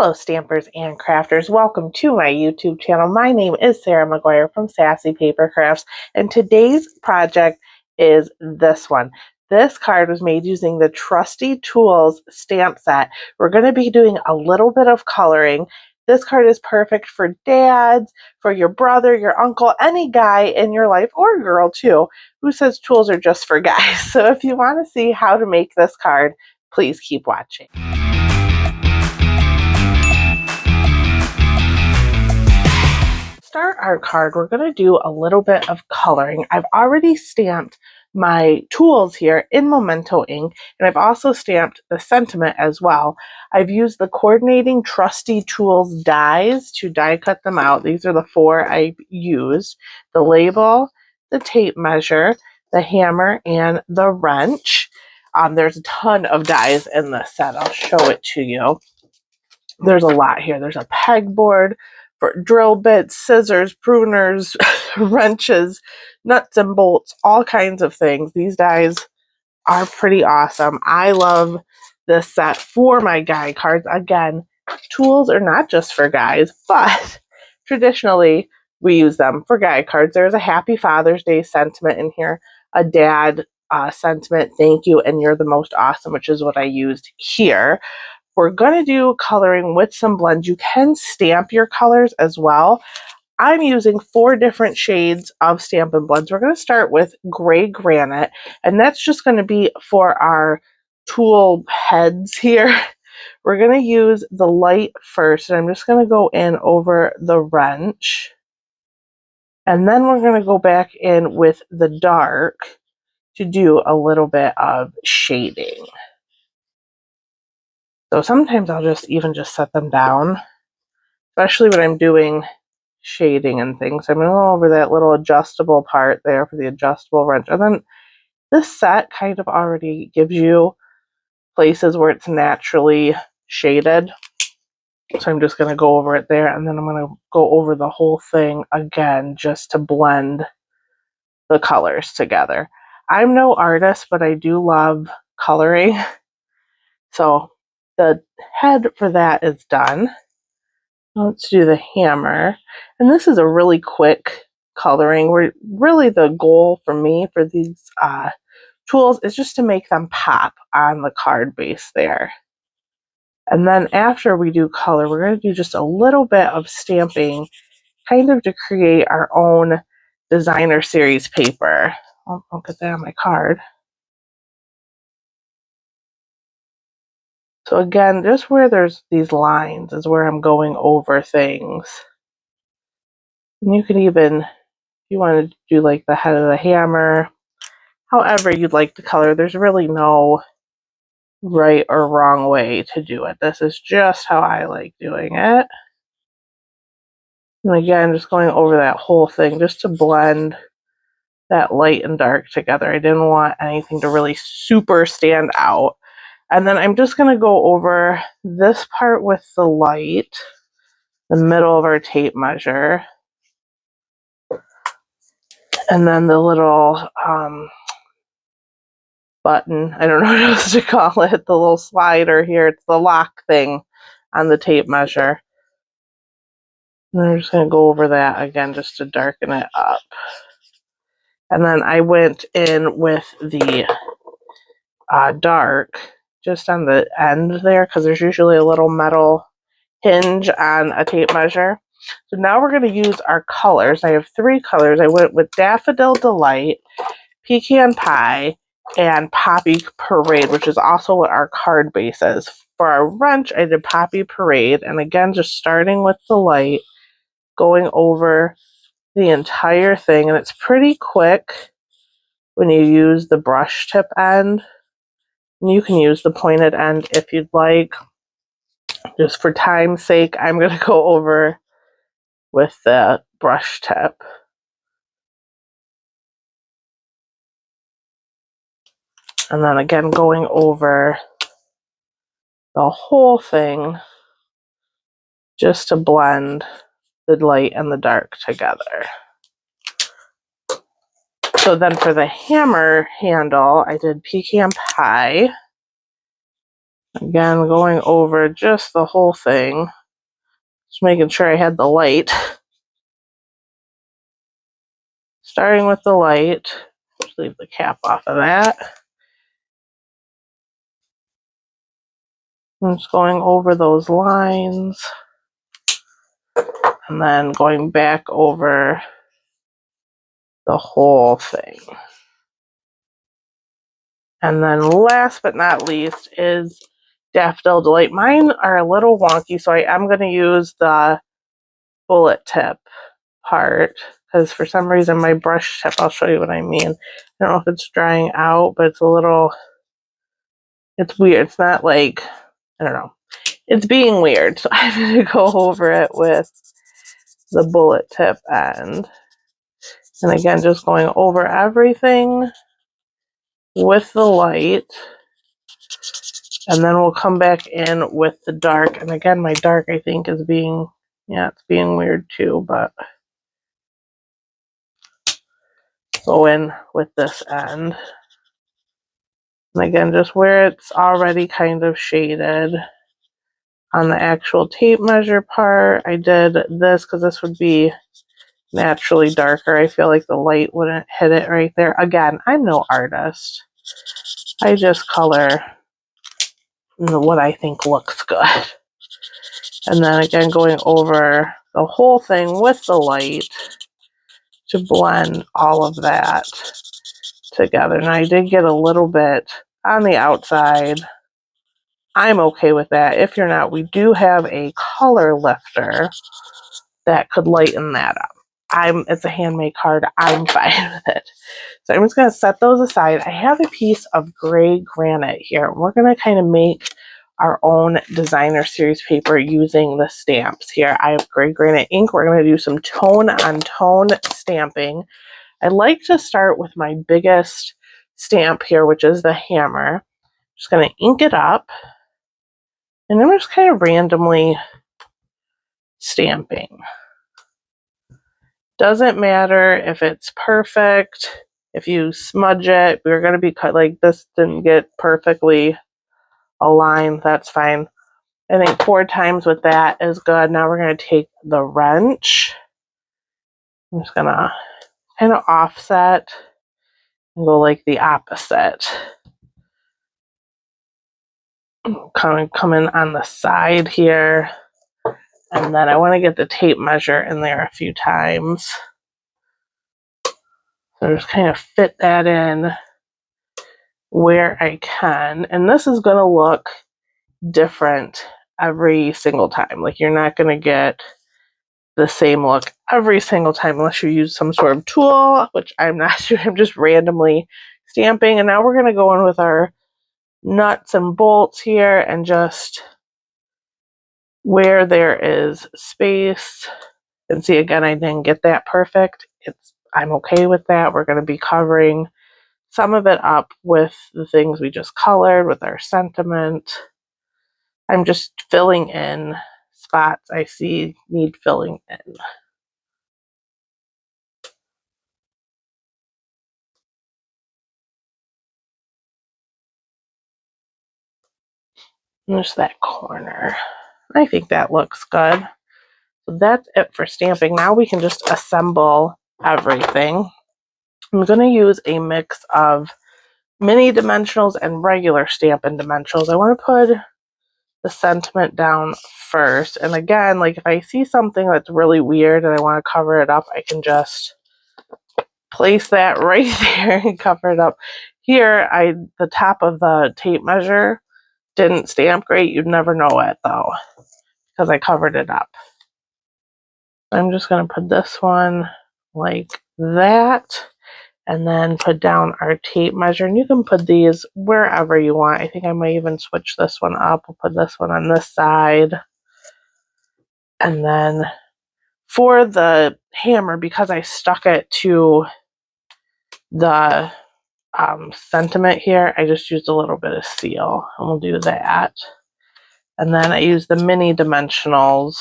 Hello Stampers and Crafters, welcome to my YouTube channel. My name is Sarah McGuire from Sassy Paper Crafts, and today's project is this one. This card was made using the Trusty Tools stamp set. We're going to be doing a little bit of coloring. This card is perfect for dads, for your brother, your uncle, any guy in your life, or girl too, who says tools are just for guys. So if you want to see how to make this card, please keep watching. Start our card, we're going to do a little bit of coloring. I've already stamped my tools here in Memento ink, and I've also stamped the sentiment as well. I've used the coordinating Trusty Tools dies to die cut them out. These are the four I've used: the label, the tape measure, the hammer, and the wrench. There's a ton of dies in this set. I'll show it to you. There's a lot here. There's a pegboard for drill bits, scissors, pruners, wrenches, nuts and bolts, all kinds of things. These dies are pretty awesome. I love this set for my guy cards. Again, tools are not just for guys, but traditionally we use them for guy cards. There's a Happy Father's Day sentiment in here, a dad sentiment, thank you, and you're the most awesome, which is what I used here. We're going to do coloring with some blends. You can stamp your colors as well. I'm using 4 different shades of Stampin' Blends. We're going to start with Gray Granite, and that's just going to be for our tool heads here. We're going to use the light first, and I'm just going to go in over the wrench. And then we're going to go back in with the dark to do a little bit of shading. So sometimes I'll just set them down, especially when I'm doing shading and things. I'm going to go over that little adjustable part there for the adjustable wrench. And then this set kind of already gives you places where it's naturally shaded. So I'm just going to go over it there, and then I'm going to go over the whole thing again just to blend the colors together. I'm no artist, but I do love coloring. So the head for that is done. Let's do the hammer. And this is a really quick coloring. Really the goal for me for these tools is just to make them pop on the card base there. And then after we do color, we're going to do just a little bit of stamping, kind of to create our own designer series paper. I'll get that on my card. So again, just where there's these lines is where I'm going over things. And you can even, if you want to do like the head of the hammer, however you'd like to color, there's really no right or wrong way to do it. This is just how I like doing it. And again, just going over that whole thing just to blend that light and dark together. I didn't want anything to really super stand out. And then I'm just going to go over this part with the light, the middle of our tape measure, and then the little button, I don't know what else to call it, the little slider here, it's the lock thing on the tape measure. And I'm just going to go over that again just to darken it up. And then I went in with the dark just on the end there, because there's usually a little metal hinge on a tape measure. So now we're going to use our colors. I have 3 colors. I went with Daffodil Delight, Pecan Pie, and Poppy Parade, which is also what our card base is. For our wrench, I did Poppy Parade, and again, just starting with the light, going over the entire thing, and it's pretty quick when you use the brush tip end. You can use the pointed end if you'd like. Just for time's sake, I'm going to go over with the brush tip. And then again, going over the whole thing just to blend the light and the dark together. So then for the hammer handle, I did Pecan Pie. Again, going over just the whole thing. Just making sure I had the light. Starting with the light. Just leave the cap off of that. I'm just going over those lines. And then going back over the whole thing. And then last but not least is Daffodil Delight. Mine are a little wonky, so I am going to use the bullet tip part because for some reason my brush tip, I'll show you what I mean. I don't know if it's drying out, but it's a little, it's weird. It's not like, I don't know. It's being weird. So I'm going to go over it with the bullet tip end. And again, just going over everything with the light. And then we'll come back in with the dark. And again, my dark, I think, is being, yeah, it's being weird too, but go in with this end. And again, just where it's already kind of shaded. On the actual tape measure part, I did this because this would be naturally darker. I feel like the light wouldn't hit it right there. Again, I'm no artist. I just color what I think looks good. And then again, going over the whole thing with the light to blend all of that together. And I did get a little bit on the outside. I'm okay with that. If you're not, we do have a color lifter that could lighten that up. It's a handmade card. I'm fine with it. So I'm just going to set those aside. I have a piece of gray granite here. We're going to kind of make our own designer series paper using the stamps here. I have gray granite ink. We're going to do some tone on tone stamping. I like to start with my biggest stamp here, which is the hammer. Just going to ink it up. And then we're just kind of randomly stamping. Doesn't matter if it's perfect. If you smudge it, we're going to be cut like this didn't get perfectly aligned. That's fine. I think 4 times with that is good. Now we're going to take the wrench. I'm just going to kind of offset and go like the opposite. Come in on the side here. And then I want to get the tape measure in there a few times. So just kind of fit that in where I can. And this is going to look different every single time. Like you're not going to get the same look every single time unless you use some sort of tool, which I'm not doing. I'm just randomly stamping. And now we're going to go in with our nuts and bolts here and just where there is space. And see, again, I didn't get that perfect. I'm okay with that. We're going to be covering some of it up with the things we just colored with our sentiment. I'm just filling in spots I see need filling in. And just that corner. I think that looks good. So that's it for stamping. Now we can just assemble everything. I'm going to use a mix of mini dimensionals and regular Stampin' dimensionals. I want to put the sentiment down first. And again, like if I see something that's really weird and I want to cover it up, I can just place that right there and cover it up. Here, the top of the tape measure didn't stamp great. You'd never know it though, because I covered it up. I'm just going to put this one like that. And then put down our tape measure. And you can put these wherever you want. I think I might even switch this one up. We'll put this one on this side. And then for the hammer, because I stuck it to the sentiment here, I just used a little bit of seal. And we'll do that. And then I use the mini dimensionals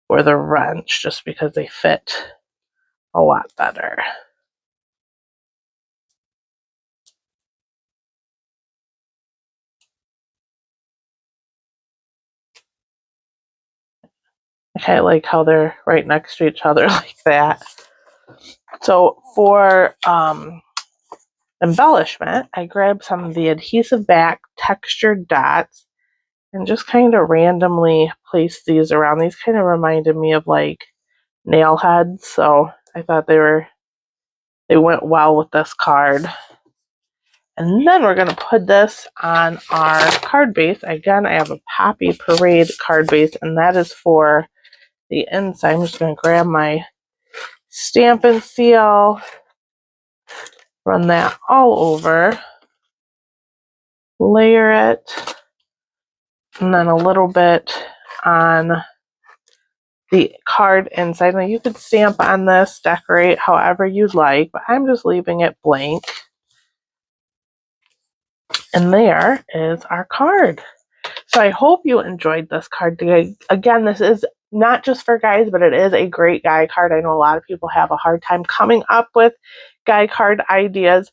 for the wrench just because they fit a lot better. I kind of like how they're right next to each other like that. So for embellishment, I grabbed some of the adhesive back textured dots and just kind of randomly placed these around. These kind of reminded me of like nail heads, so I thought they went well with this card. And then we're going to put this on our card base. Again, I have a Poppy Parade card base, and that is for the inside. I'm just going to grab my Stampin' Seal, run that all over, layer it, and then a little bit on the card inside. Now you could stamp on this, decorate however you'd like, but I'm just leaving it blank. And there is our card. So I hope you enjoyed this card today. Again, this is not just for guys, but it is a great guy card. I know a lot of people have a hard time coming up with guy card ideas.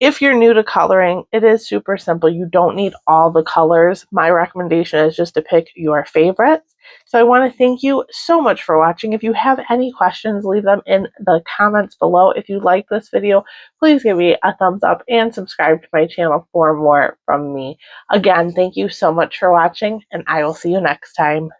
If you're new to coloring, it is super simple. You don't need all the colors. My recommendation is just to pick your favorites. So I want to thank you so much for watching. If you have any questions, leave them in the comments below. If you like this video, please give me a thumbs up and subscribe to my channel for more from me. Again, thank you so much for watching, and I will see you next time.